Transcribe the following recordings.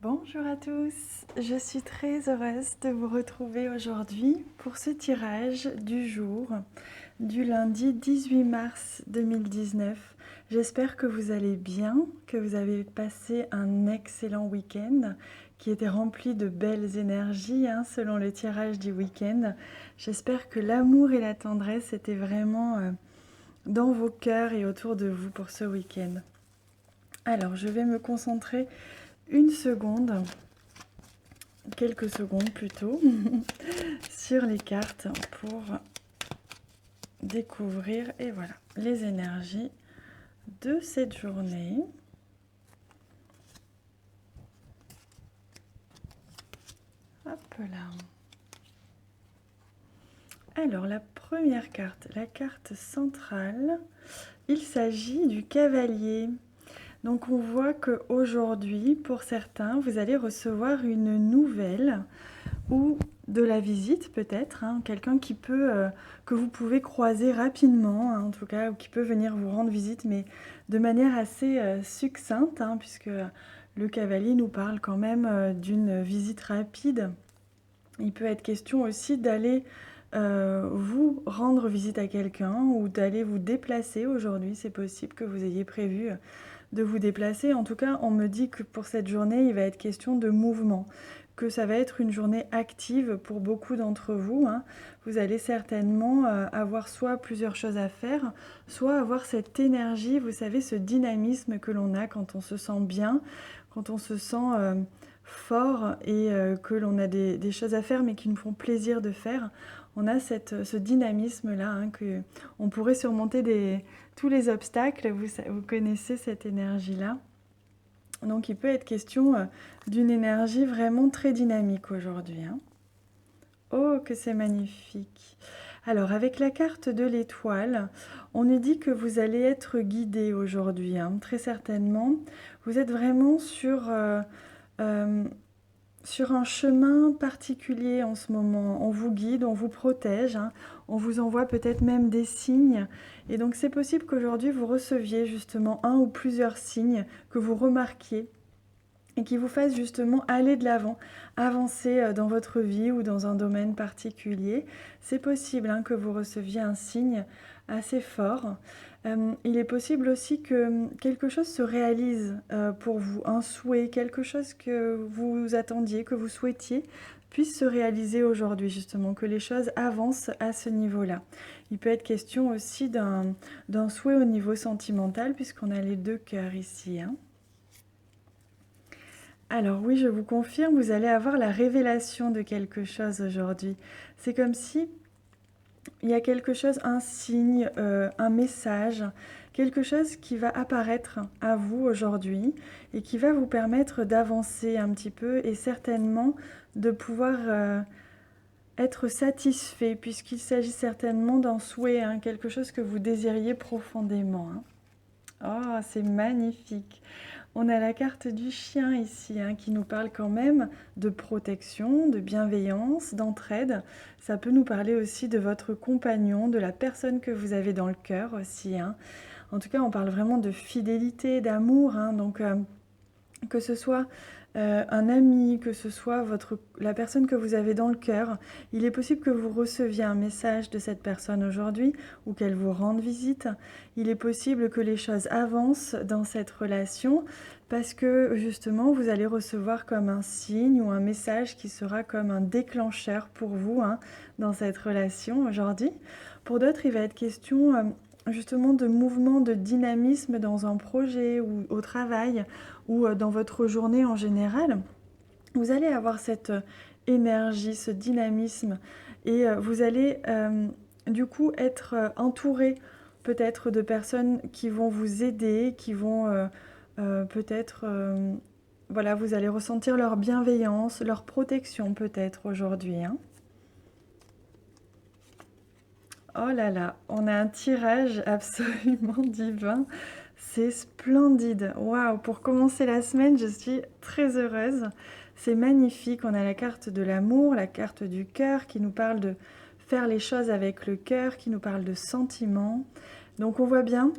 Bonjour à tous, je suis très heureuse de vous retrouver aujourd'hui pour ce tirage du jour du lundi 18 mars 2019. J'espère que vous allez bien, que vous avez passé un excellent week-end qui était rempli de belles énergies selon le tirage du week-end. J'espère que l'amour et la tendresse étaient vraiment dans vos cœurs et autour de vous pour ce week-end. Alors, je vais me concentrer une seconde, quelques secondes plutôt, sur les cartes pour découvrir, et voilà, les énergies de cette journée. Hop là. Alors, la première carte, la carte centrale, il s'agit du cavalier. Donc on voit qu'aujourd'hui, pour certains, vous allez recevoir une nouvelle ou de la visite peut-être, quelqu'un qui peut, que vous pouvez croiser rapidement, en tout cas, ou qui peut venir vous rendre visite, mais de manière assez succincte, puisque le cavalier nous parle quand même d'une visite rapide. Il peut être question aussi d'aller vous rendre visite à quelqu'un ou d'aller vous déplacer aujourd'hui. C'est possible que vous ayez prévu de vous déplacer. En tout cas, on me dit que pour cette journée, il va être question de mouvement, que ça va être une journée active pour beaucoup d'entre vous. Vous allez certainement avoir soit plusieurs choses à faire, soit avoir cette énergie, vous savez, ce dynamisme que l'on a quand on se sent bien, quand on se sent fort et que l'on a des choses à faire mais qui nous font plaisir de faire. On a ce dynamisme-là, qu'on pourrait surmonter tous les obstacles, vous connaissez cette énergie-là. Donc il peut être question d'une énergie vraiment très dynamique aujourd'hui. Oh, que c'est magnifique! Alors avec la carte de l'étoile, on nous dit que vous allez être guidé aujourd'hui, très certainement. Vous êtes vraiment sur un chemin particulier en ce moment. On vous guide, on vous protège, on vous envoie peut-être même des signes. Et donc c'est possible qu'aujourd'hui vous receviez justement un ou plusieurs signes que vous remarquiez et qui vous fassent justement aller de l'avant, avancer dans votre vie ou dans un domaine particulier. C'est possible que vous receviez un signe assez fort. Il est possible aussi que quelque chose se réalise pour vous, un souhait, quelque chose que vous attendiez, que vous souhaitiez, puisse se réaliser aujourd'hui justement, que les choses avancent à ce niveau-là. Il peut être question aussi d'un souhait au niveau sentimental, puisqu'on a les deux cœurs ici. Alors oui, je vous confirme, vous allez avoir la révélation de quelque chose aujourd'hui. C'est comme si il y a quelque chose, un signe, un message, quelque chose qui va apparaître à vous aujourd'hui et qui va vous permettre d'avancer un petit peu et certainement de pouvoir être satisfait, puisqu'il s'agit certainement d'un souhait, quelque chose que vous désiriez profondément. Oh, c'est magnifique! On a la carte du chien ici, qui nous parle quand même de protection, de bienveillance, d'entraide. Ça peut nous parler aussi de votre compagnon, de la personne que vous avez dans le cœur aussi. En tout cas, on parle vraiment de fidélité, d'amour. Donc, que ce soit un ami, que ce soit la personne que vous avez dans le cœur, il est possible que vous receviez un message de cette personne aujourd'hui ou qu'elle vous rende visite. Il est possible que les choses avancent dans cette relation parce que justement vous allez recevoir comme un signe ou un message qui sera comme un déclencheur pour vous dans cette relation aujourd'hui. Pour d'autres, il va être question justement de mouvement, de dynamisme dans un projet ou au travail ou dans votre journée en général. Vous allez avoir cette énergie, ce dynamisme et vous allez du coup être entouré peut-être de personnes qui vont vous aider, qui vont peut-être... voilà, vous allez ressentir leur bienveillance, leur protection peut-être aujourd'hui. Oh là là, on a un tirage absolument divin. C'est splendide. Waouh, pour commencer la semaine, je suis très heureuse. C'est magnifique. On a la carte de l'amour, la carte du cœur qui nous parle de faire les choses avec le cœur, qui nous parle de sentiments. Donc on voit bien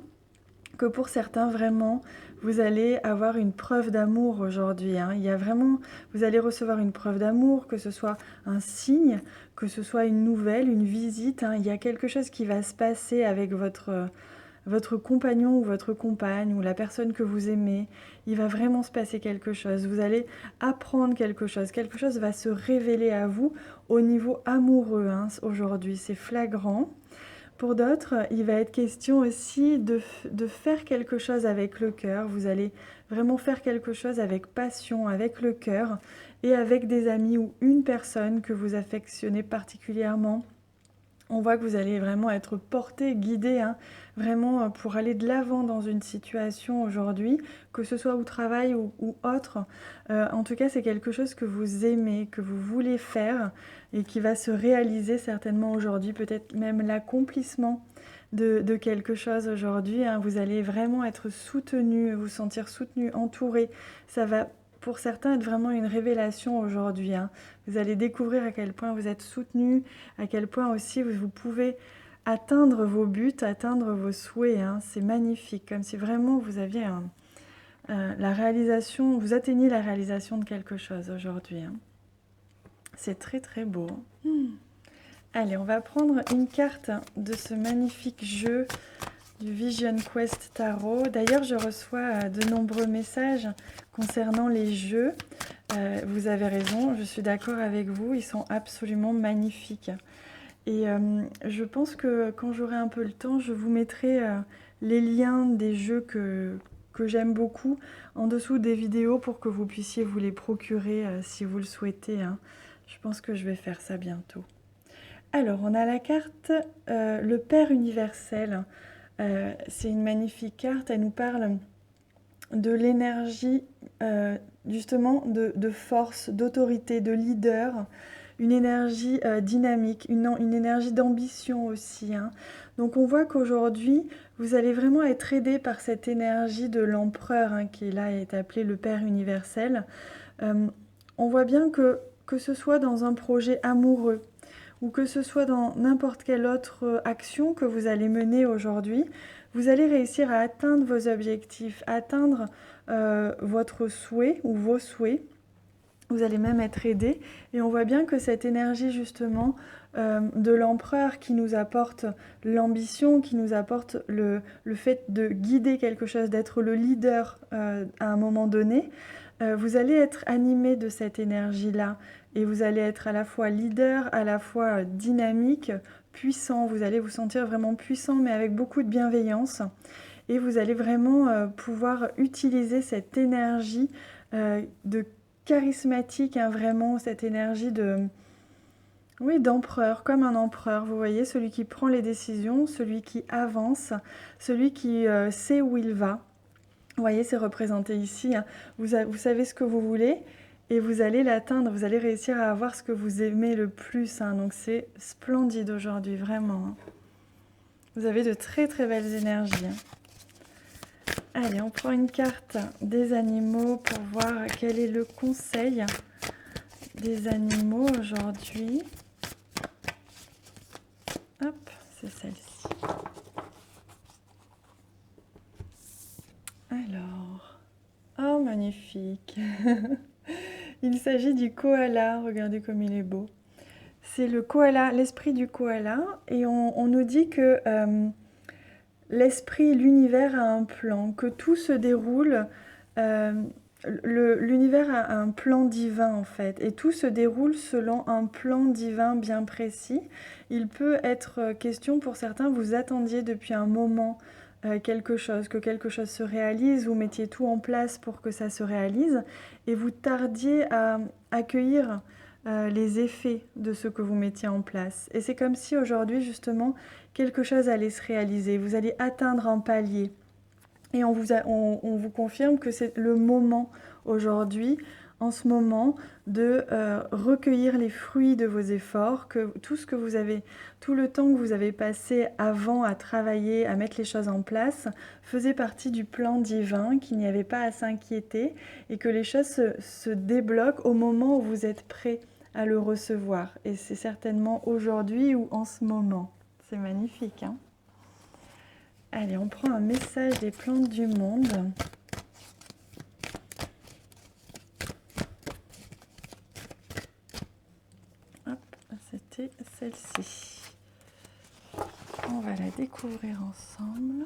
que pour certains, vraiment, vous allez avoir une preuve d'amour aujourd'hui, hein. Il y a vraiment, vous allez recevoir une preuve d'amour, que ce soit un signe, que ce soit une nouvelle, une visite, hein. Il y a quelque chose qui va se passer avec votre compagnon ou votre compagne ou la personne que vous aimez. Il va vraiment se passer quelque chose. Vous allez apprendre quelque chose. Quelque chose va se révéler à vous au niveau amoureux, hein, aujourd'hui. C'est flagrant. Pour d'autres, il va être question aussi de faire quelque chose avec le cœur. Vous allez vraiment faire quelque chose avec passion, avec le cœur et avec des amis ou une personne que vous affectionnez particulièrement. On voit que vous allez vraiment être porté, guidé, hein, vraiment pour aller de l'avant dans une situation aujourd'hui, que ce soit au travail ou autre. En tout cas, c'est quelque chose que vous aimez, que vous voulez faire et qui va se réaliser certainement aujourd'hui, peut-être même l'accomplissement de quelque chose aujourd'hui, hein. Vous allez vraiment être soutenu, vous sentir soutenu, entouré. Ça va pour certains être vraiment une révélation aujourd'hui, hein. Vous allez découvrir à quel point vous êtes soutenu, à quel point aussi vous pouvez atteindre vos buts, atteindre vos souhaits, hein. C'est magnifique, comme si vraiment vous aviez la réalisation, vous atteignez la réalisation de quelque chose aujourd'hui, hein. C'est très très beau. Allez, on va prendre une carte de ce magnifique jeu du Vision Quest Tarot. D'ailleurs, je reçois de nombreux messages concernant les jeux. Vous avez raison, je suis d'accord avec vous, ils sont absolument magnifiques. Et je pense que quand j'aurai un peu le temps, je vous mettrai les liens des jeux que j'aime beaucoup en dessous des vidéos pour que vous puissiez vous les procurer si vous le souhaitez, hein. Je pense que je vais faire ça bientôt. Alors, on a la carte le Père universel. C'est une magnifique carte, elle nous parle de l'énergie, justement, de force, d'autorité, de leader, une énergie dynamique, une énergie d'ambition aussi, hein. Donc on voit qu'aujourd'hui, vous allez vraiment être aidé par cette énergie de l'empereur, hein, qui là est appelé le Père universel. On voit bien que ce soit dans un projet amoureux, ou que ce soit dans n'importe quelle autre action que vous allez mener aujourd'hui, vous allez réussir à atteindre vos objectifs, atteindre votre souhait ou vos souhaits. Vous allez même être aidé. Et on voit bien que cette énergie justement de l'empereur qui nous apporte l'ambition, qui nous apporte le fait de guider quelque chose, d'être le leader à un moment donné, vous allez être animé de cette énergie-là. Et vous allez être à la fois leader, à la fois dynamique, puissant. Vous allez vous sentir vraiment puissant, mais avec beaucoup de bienveillance. Et vous allez vraiment pouvoir utiliser cette énergie de charismatique, hein, vraiment cette énergie oui, d'empereur, comme un empereur. Vous voyez, celui qui prend les décisions, celui qui avance, celui qui sait où il va. Vous voyez, c'est représenté ici, hein. Vous savez ce que vous voulez. Et vous allez l'atteindre, vous allez réussir à avoir ce que vous aimez le plus, hein. Donc c'est splendide aujourd'hui, vraiment, hein. Vous avez de très très belles énergies, hein. Allez, on prend une carte des animaux pour voir quel est le conseil des animaux aujourd'hui. Hop, c'est celle-ci. Alors, oh magnifique. Il s'agit du koala, regardez comme il est beau. C'est le koala, l'esprit du koala, et on nous dit que l'esprit, l'univers a un plan, que tout se déroule, l'univers a un plan divin en fait, et tout se déroule selon un plan divin bien précis. Il peut être question pour certains, vous attendiez depuis un moment quelque chose, que quelque chose se réalise, vous mettiez tout en place pour que ça se réalise, et vous tardiez à accueillir les effets de ce que vous mettiez en place. Et c'est comme si aujourd'hui, justement, quelque chose allait se réaliser. Vous allez atteindre un palier. Et on vous confirme que c'est le moment aujourd'hui, en ce moment, de recueillir les fruits de vos efforts, que tout le temps que vous avez passé avant à travailler, à mettre les choses en place, faisait partie du plan divin, qu'il n'y avait pas à s'inquiéter et que les choses se débloquent au moment où vous êtes prêt à le recevoir. Et c'est certainement aujourd'hui ou en ce moment. C'est magnifique, hein? Allez, on prend un message des plantes du monde. c'était celle-ci. On va la découvrir ensemble.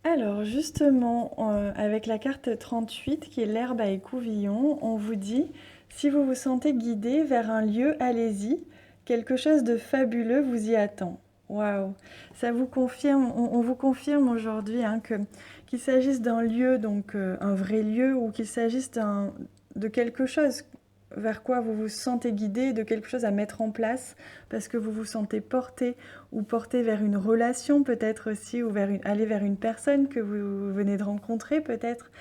Alors justement, avec la carte 38 qui est l'herbe à écouvillon, on vous dit, si vous vous sentez guidé vers un lieu, allez-y, quelque chose de fabuleux vous y attend. Waouh, ça vous confirme, on vous confirme aujourd'hui hein, qu'il s'agisse d'un lieu, donc un vrai lieu, ou qu'il s'agisse de quelque chose vers quoi vous vous sentez guidé, de quelque chose à mettre en place, parce que vous vous sentez porté, ou porté vers une relation peut-être aussi, ou aller vers une personne que vous venez de rencontrer peut-être,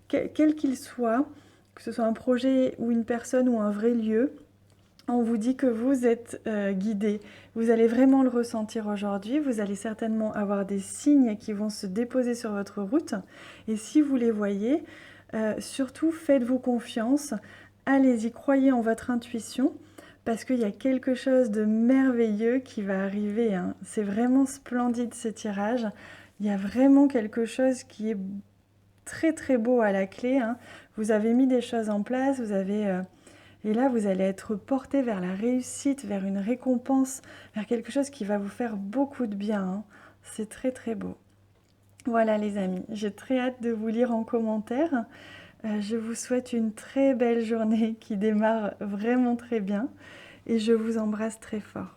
quel qu'il soit, que ce soit un projet ou une personne ou un vrai lieu, on vous dit que vous êtes guidé. Vous allez vraiment le ressentir aujourd'hui. Vous allez certainement avoir des signes qui vont se déposer sur votre route. Et si vous les voyez, surtout faites-vous confiance. Allez-y, croyez en votre intuition parce qu'il y a quelque chose de merveilleux qui va arriver. Hein. C'est vraiment splendide ce tirage. Il y a vraiment quelque chose qui est très très beau à la clé. Hein. Vous avez mis des choses en place, vous avez... Et là, vous allez être porté vers la réussite, vers une récompense, vers quelque chose qui va vous faire beaucoup de bien. Hein. C'est très très beau. Voilà les amis, j'ai très hâte de vous lire en commentaire. Je vous souhaite une très belle journée qui démarre vraiment très bien et je vous embrasse très fort.